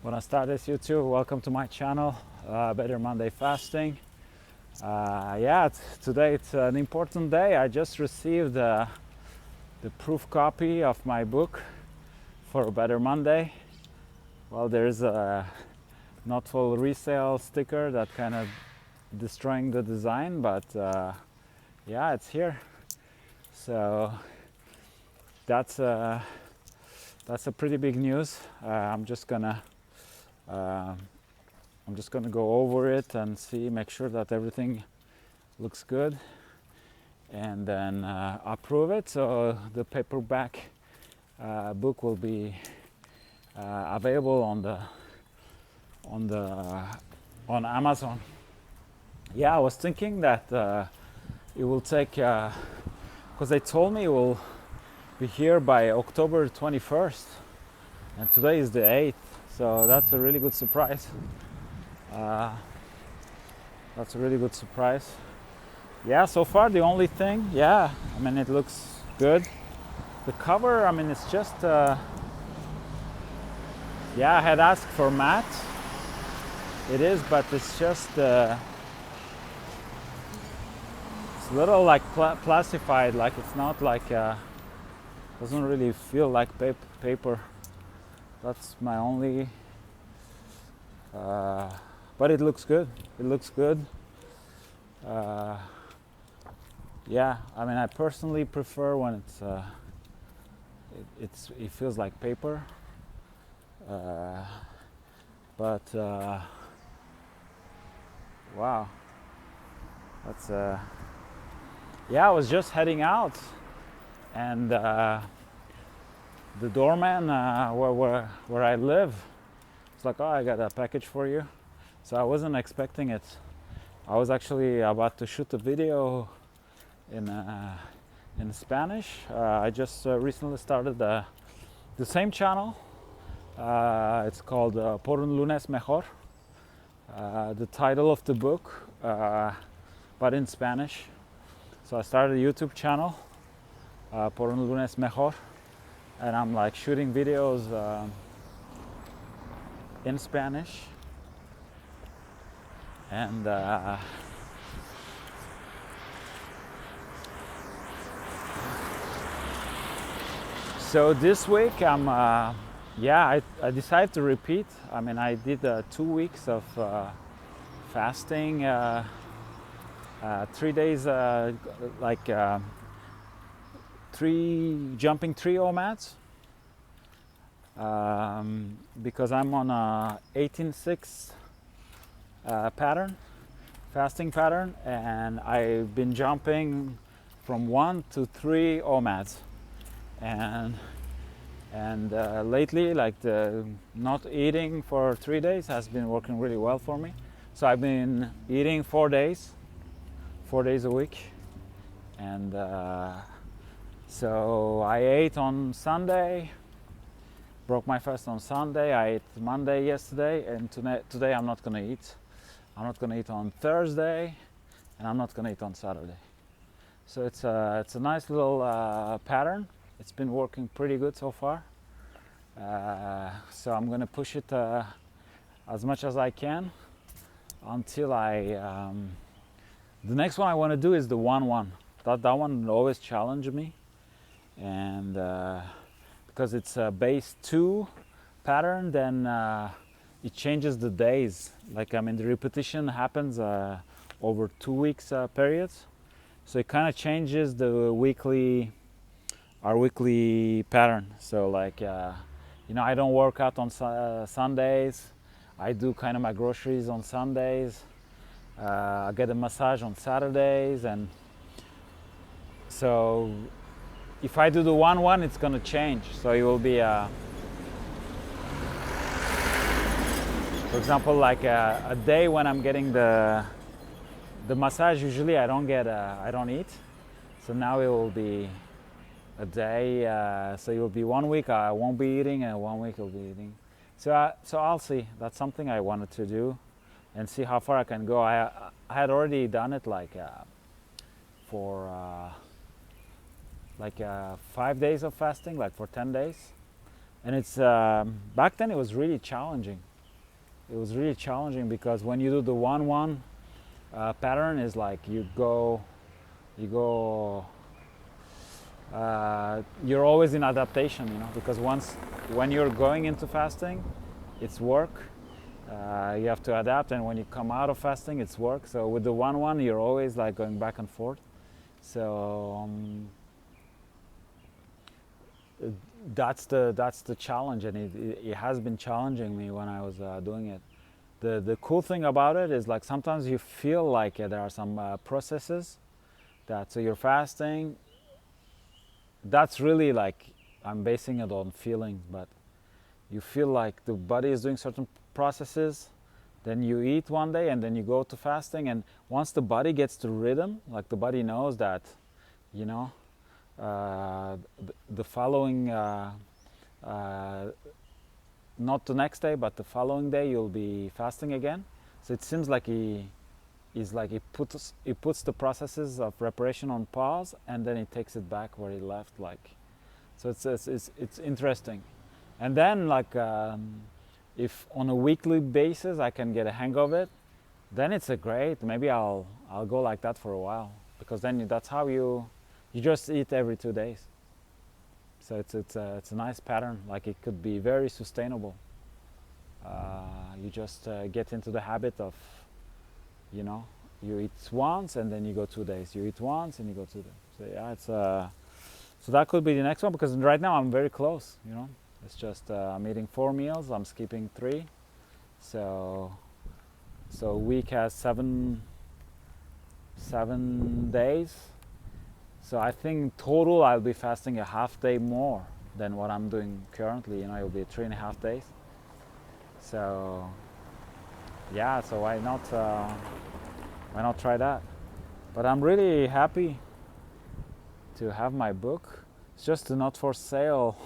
Buenas tardes, YouTube. Welcome to my channel, Better Monday Fasting. Today it's an important day. I just received the proof copy of my book for Better Monday. Well, there's a not full resale sticker that kind of destroying the design, but it's here. So that's a pretty big news. I'm just gonna go over it and make sure that everything looks good, and then approve it. So the paperback book will be available on Amazon. Yeah, I was thinking that it will take, because they told me it will be here by October 21st, and today is the 8th, so that's a really good surprise. Yeah, so far the only thing, it looks good. The cover, it's just, I had asked for matte. It is, but it's just, it's a little like plastified, like it's not like, doesn't really feel like paper. That's my only, but it looks good. I personally prefer when it feels like paper. Wow, that's I was just heading out, and the doorman where I live, it's like, "Oh, I got a package for you." So I wasn't expecting it. I was actually about to shoot a video in Spanish. I just recently started the same channel. It's called Por un lunes mejor. The title of the book, but in Spanish. So I started a YouTube channel, Por un lunes mejor, and I'm like shooting videos in Spanish. And so this week I decided to repeat. I did 2 weeks of fasting, 3 days, jumping 3 OMADs, because I'm on a 18-6 fasting pattern, and I've been jumping from 1 to 3 OMADs, and lately, like the not eating for 3 days has been working really well for me. So I've been eating 4 days a week, and so I ate on Sunday, broke my fast on Sunday. I ate Monday yesterday, and today I'm not gonna eat. I'm not gonna eat on Thursday, and I'm not gonna eat on Saturday. So it's a nice little pattern. It's been working pretty good so far. So I'm gonna push it as much as I can until the next one I want to do is the 1-1. That one always challenged me, and because it's a base 2 pattern, then it changes the days. Like the repetition happens over 2 weeks periods, so it kind of changes the our weekly pattern. So like I don't work out on Sundays. I do kind of my groceries on Sundays. I get a massage on Saturdays, and so if I do the 1-1, it's gonna change. So it will be for example, like a day when I'm getting the massage. Usually I don't eat. So now it will be a day. So it will be 1 week I won't be eating, and 1 week I'll be eating. So I'll see. That's something I wanted to do, and see how far I can go. I had already done it for 5 days of fasting, like for 10 days, and it's back then it was really challenging. it was really challenging, because when you do the 1-1 pattern, is like you go you're always in adaptation, because when you're going into fasting, it's work. You have to adapt, and when you come out of fasting, it's work. So with the 1-1, you're always like going back and forth. So that's the challenge, and it has been challenging me when I was doing it. The cool thing about it is, like, sometimes you feel like there are some processes that, so you're fasting. That's really like, I'm basing it on feeling, but you feel like the body is doing certain processes, then you eat one day, and then you go to fasting, and once the body gets to rhythm, like the body knows that, the following, not the next day, but the following day, you'll be fasting again. So it seems like he puts the processes of preparation on pause, and then he takes it back where he left. Like, so it's interesting. And then, like, if on a weekly basis I can get a hang of it, then it's a great. Maybe I'll go like that for a while, because then that's how you just eat every 2 days. So it's a nice pattern. Like, it could be very sustainable. You just get into the habit of, you eat once and then you go 2 days. You eat once and you go 2 days. So yeah, it's so that could be the next one, because right now I'm very close. It's just I'm eating 4 meals. I'm skipping 3. So a week has 7 days. So I think in total I'll be fasting a half day more than what I'm doing currently. It'll be 3.5 days. So yeah, so why not try that? But I'm really happy to have my book. It's just the not for sale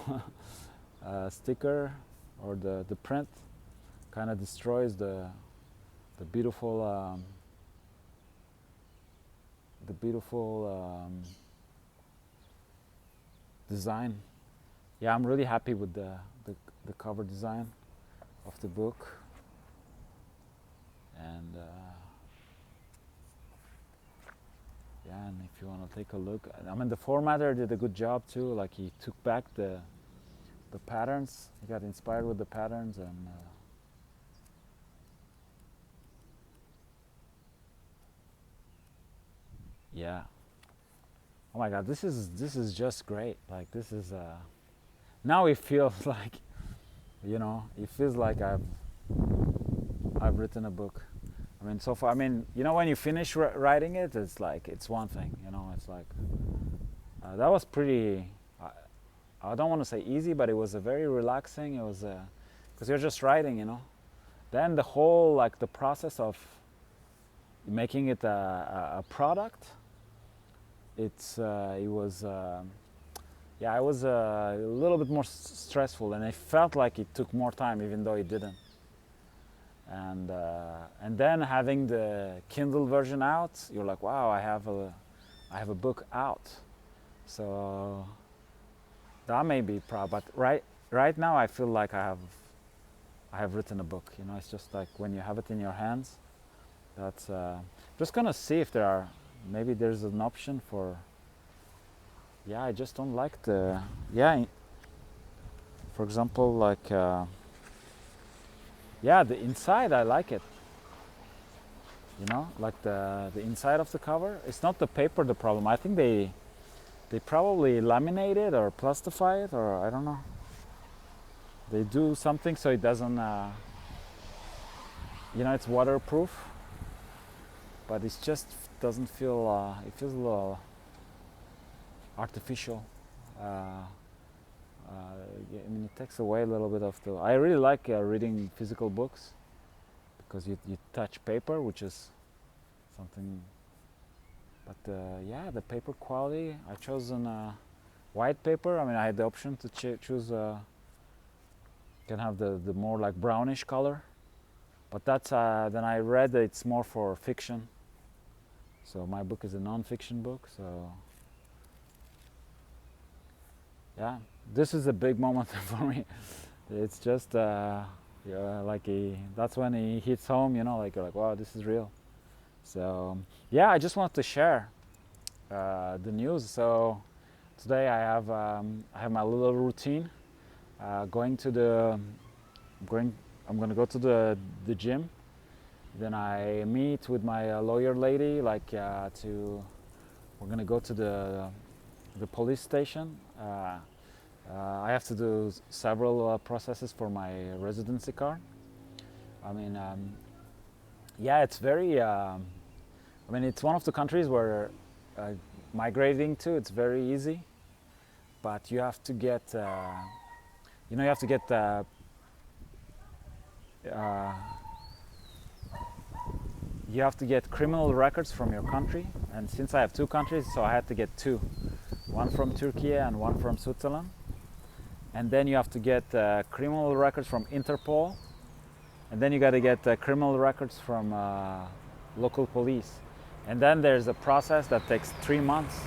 sticker, or the print kind of destroys the beautiful design. Yeah, I'm really happy with the cover design of the book. And yeah, and if you want to take a look, I mean, the formatter did a good job too. Like, he took back the patterns. He got inspired with the patterns, and yeah. Oh my God, this is just great. Like, this is now it feels like, it feels like I've written a bock. I mean, so far, I mean, when you finish writing it, it's like, it's one thing, it's like, that was pretty, I don't want to say easy, but it was a very relaxing. It was, because you're just writing, Then the whole, like, the process of making it a product, it was a little bit more stressful, and it felt like it took more time, even though it didn't. And then having the Kindle version out, you're like, wow, I have a book out. So that may be proud, but right now I feel like I have written a book. It's just like when you have it in your hands. That's just gonna see if maybe there's an option for. Yeah, I just don't like for example, like, the inside, I like it. Like the inside of the cover. It's not the paper the problem. I think they probably laminate it or plastify it, or I don't know. They do something so it doesn't, it's waterproof, but it just doesn't feel, it feels a little artificial. I mean, it takes away a little bit of the. I really like reading physical books, because you touch paper, which is something. But the paper quality. I chose white paper. I mean, I had the option to choose. Can have the more like brownish color, but that's then I read that it's more for fiction. So my book is a non-fiction book. So yeah, this is a big moment for me. It's just Yeah, like that's when he hits home, you know, like you're like, wow, this is real. So yeah, I just wanted to share the news. So today I have my little routine. Going to the going. I'm gonna go to the gym. Then I meet with my lawyer lady. We're gonna go to the police station. I have to do several processes for my residency card. I mean, yeah, it's very. I mean, it's one of the countries where uh, migrating to it's very easy, but you have to get. You have to get uh, you have to get criminal records from your country. And since I have two countries, so I had to get two, one from Turkey and one from Switzerland. And then you have to get criminal records from Interpol, and then you got to get criminal records from local police. And then there's a process that takes 3 months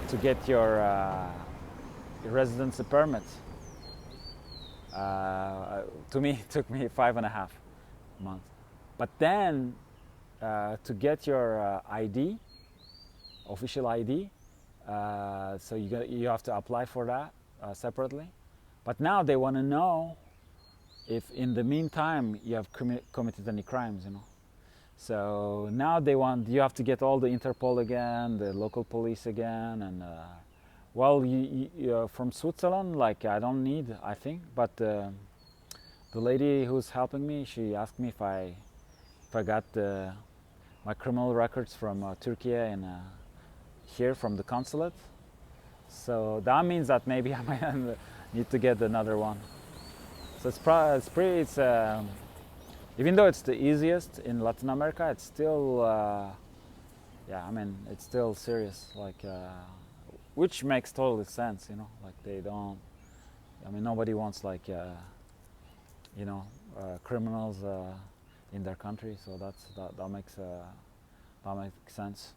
to get your residency permit. To me, it took me 5.5 months. But then to get your ID, official ID, so you have to apply for that separately. But now they want to know if in the meantime you have committed any crimes, you know. So now you have to get all the Interpol again, the local police again, and well, from Switzerland, like I don't need, I think, but the lady who's helping me, she asked me if I got my criminal records from Turkey and here from the consulate. So that means that maybe I might need to get another one. So even though it's the easiest in Latin America, it's still, yeah, I mean, it's still serious, like, which makes total sense, you know, like they don't, I mean, nobody wants like, criminals in their country, so that makes sense.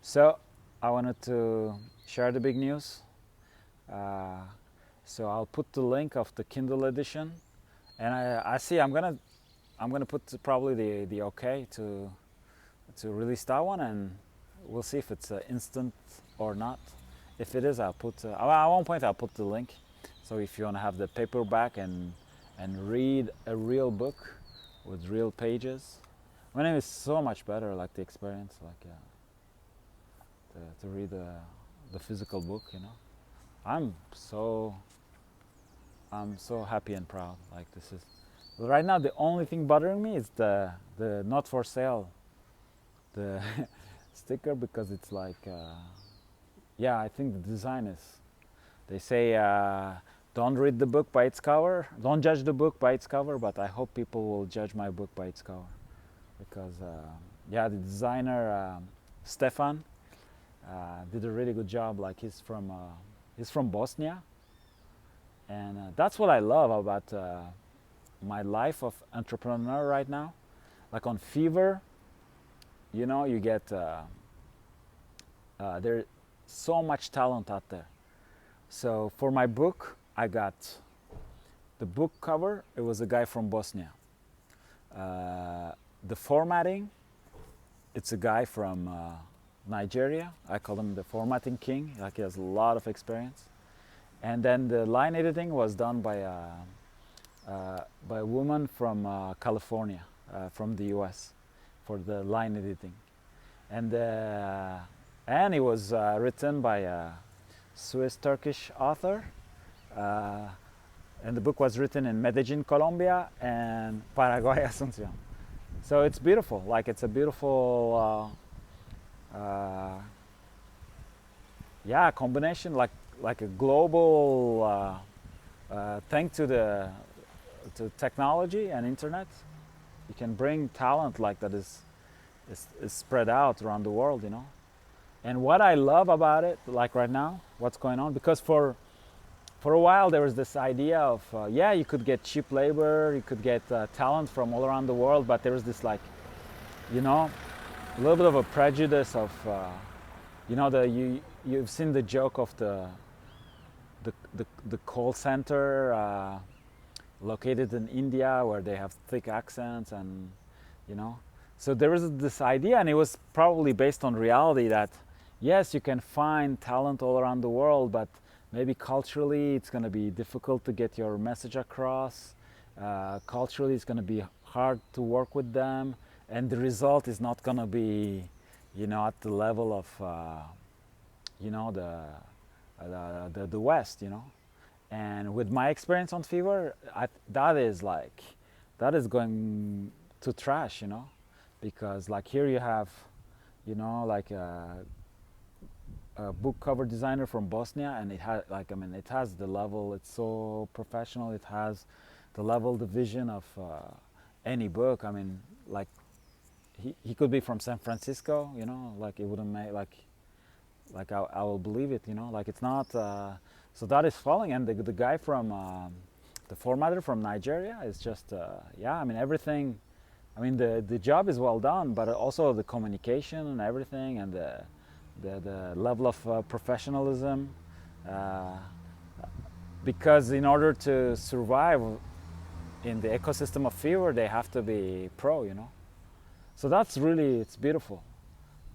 So I wanted to share the big news. So I'll put the link of the Kindle edition, and I see I'm gonna put probably the okay to release that one, and we'll see if it's instant or not. If it is, I'll put at one point I'll put the link. So if you want to have the paperback and read a real book with real pages, I mean, it's so much better, like the experience, like to read the physical book, you know. I'm so happy and proud. Like this is right now the only thing bothering me is the not for sale, the sticker, because it's like yeah, I think the design is. They say don't read the book by its cover, don't judge the book by its cover, but I hope people will judge my book by its cover, because yeah, the designer Stefan did a really good job. Like he's from Bosnia, and that's what I love about my life of entrepreneur right now. Like on Fever, you know, you get there's so much talent out there. So for my book, I got the book cover. It was a guy from Bosnia. The formatting, it's a guy from Nigeria. I call him the formatting king. Like he has a lot of experience. And then the line editing was done by a woman from California, from the U.S. for the line editing, and it was written by a Swiss-Turkish author. And the book was written in Medellin, Colombia, and Paraguay, Asuncion. So it's beautiful. Like it's a beautiful, yeah, combination. Like a global thanks to technology and internet, you can bring talent like that is spread out around the world, you know. And what I love about it, like right now, what's going on, because for a while there was this idea of yeah, you could get cheap labor, you could get talent from all around the world, but there was this, like, you know, a little bit of a prejudice of you know, you've seen the joke of the call center located in India where they have thick accents, and you know, so there was this idea, and it was probably based on reality, that yes, you can find talent all around the world, but maybe culturally it's going to be difficult to get your message across. Culturally it's going to be hard to work with them, and the result is not going to be, you know, at the level of you know, the West, you know. And with my experience on Fever, that is like, that is going to trash, you know, because like here you have, you know, like a book cover designer from Bosnia, and it has, like, I mean, it has the level, it's so professional, it has the level, the vision of any book. I mean, like he could be from San Francisco, you know, like it wouldn't make, like I will believe it, you know, like it's not, so that is falling. And the guy from, the formatter from Nigeria is just, yeah, I mean, everything, I mean, the job is well done, but also the communication and everything, and the level of professionalism, because in order to survive in the ecosystem of Fever, they have to be pro, you know. So that's really, it's beautiful.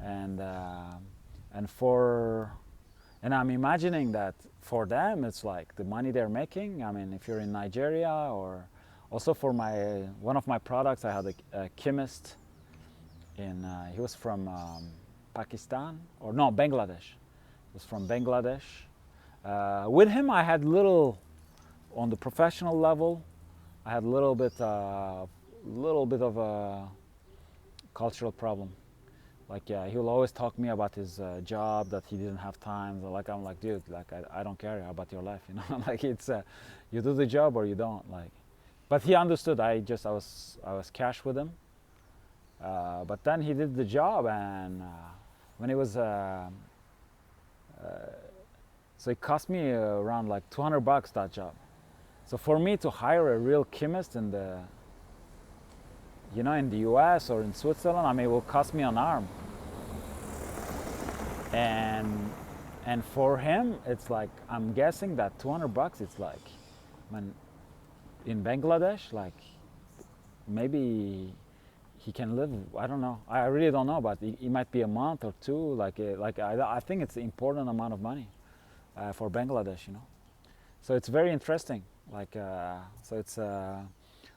And I'm imagining that for them it's like the money they're making. I mean, if you're in Nigeria, or also for one of my products, I had a chemist in, he was from Pakistan, or no, Bangladesh. He was from Bangladesh. With him I had little, on the professional level, I had a little bit of a cultural problem. Like, yeah, he will always talk to me about his job, that he didn't have time. So, like, I'm like, dude, like, I don't care about your life, you know. Like, it's you do the job or you don't. Like, but he understood. I was cash with him. But then he did the job, and when it was, so it cost me around like $200 that job. So for me to hire a real chemist in the, you know, in the US or in Switzerland, I mean, it will cost me an arm. And for him, it's like, I'm guessing that $200, it's like, when in Bangladesh, like maybe he can live, I don't know, I really don't know, but it might be a month or two. Like I think it's an important amount of money for Bangladesh, you know. So it's very interesting. Like, so it's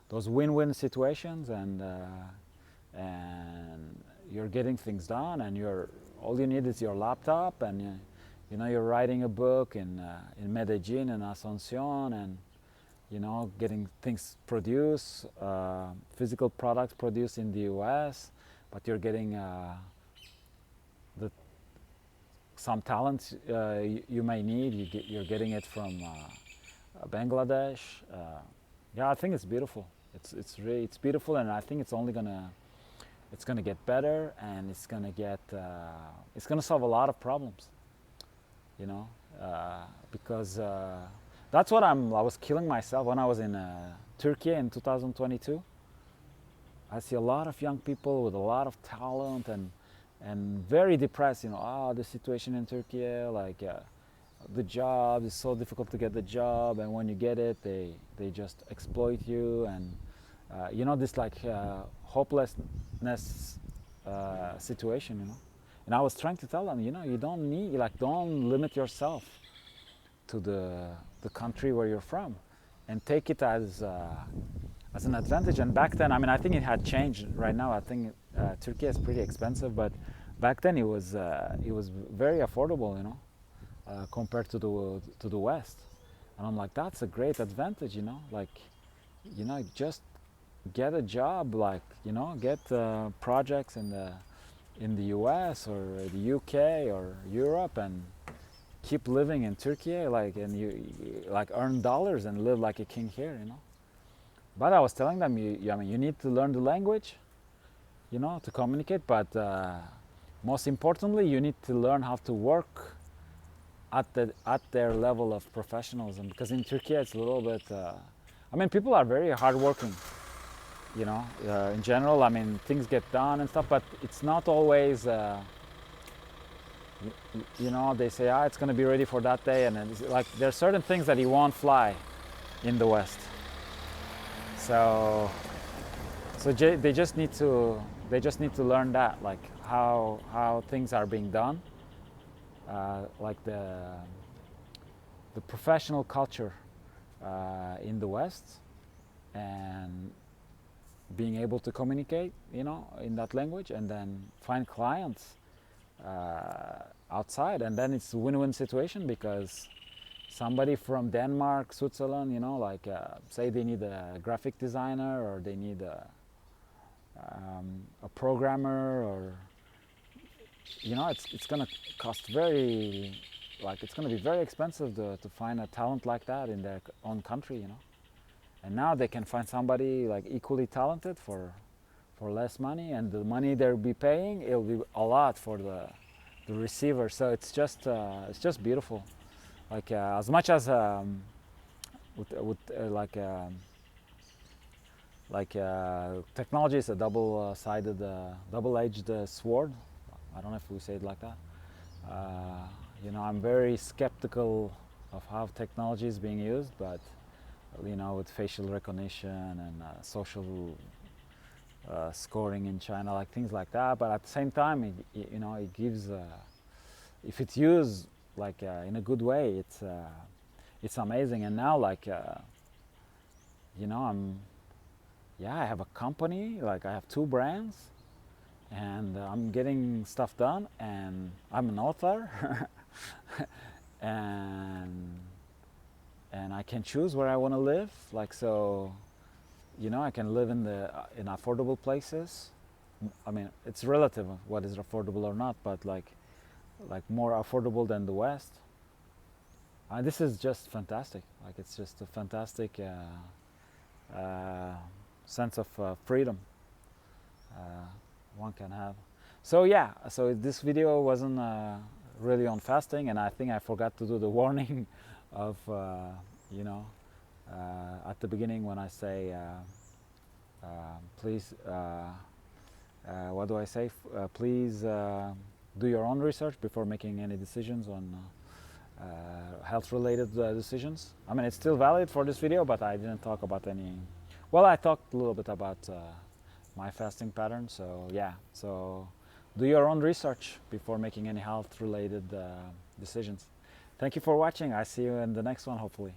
those win-win situations, and you're getting things done, and all you need is your laptop, and you know, you're writing a book in Medellin and Asuncion, and you know, getting things produced, physical products produced in the US, but you're getting some talents you may need. You're getting it from Bangladesh. Yeah, I think it's beautiful. It's really beautiful, and I think it's gonna get better, and it's gonna solve a lot of problems. You know, because that's what I was killing myself when I was in Turkey in 2022. I see a lot of young people with a lot of talent, and very depressed. You know, the situation in Turkey, like. The job is so difficult to get the job, and when you get it, they just exploit you, and you know, this like hopelessness situation, you know. And I was trying to tell them, you know, you don't need, like, don't limit yourself to the country where you're from, and take it as an advantage. And back then, I mean, I think it had changed. Right now, I think Turkey is pretty expensive, but back then it was very affordable, you know. Compared to the West, and I'm like, that's a great advantage, you know. Like, you know, just get a job, like, you know, get projects in the US or the UK or Europe, and keep living in Turkey, like, and you like earn dollars and live like a king here, you know. But I was telling them, I mean, you need to learn the language, you know, to communicate, but most importantly, you need to learn how to work at their level of professionalism, because in Turkey it's a little bit, I mean, people are very hardworking, you know, in general. I mean, things get done and stuff, but it's not always, you know, they say, it's going to be ready for that day, and it's like, there are certain things that you won't fly in the West. So they just need to learn that, like how things are being done, like the professional culture in the West, and being able to communicate, you know, in that language, and then find clients outside, and then it's a win-win situation, because somebody from Denmark, Switzerland, you know, like say they need a graphic designer, or they need a programmer, or, you know, it's gonna cost very, like, it's gonna be very expensive to find a talent like that in their own country, you know. And now they can find somebody like equally talented for less money, and the money they'll be paying, it'll be a lot for the receiver. So it's just beautiful. Like as much as with technology is a double-sided, double-edged sword. I don't know if we say it like that. You know, I'm very skeptical of how technology is being used, but, you know, with facial recognition and social scoring in China, like things like that. But at the same time, you know, it gives, if it's used like in a good way, it's amazing. And now, like, you know, I have a company, like I have 2 brands, and I'm getting stuff done, and I'm an author, and I can choose where I want to live. Like, so, you know, I can live in affordable places. I mean, it's relative what is affordable or not, but like more affordable than the West. This is just fantastic. Like, it's just a fantastic sense of freedom one can have. So yeah, so this video wasn't really on fasting, and I think I forgot to do the warning of you know, at the beginning when I say please, what do I say? Please do your own research before making any decisions on health-related decisions. I mean, it's still valid for this video, but I didn't talk about any. Well, I talked a little bit about my fasting pattern. So yeah, so do your own research before making any health-related decisions. Thank you for watching. I see you in the next one, hopefully.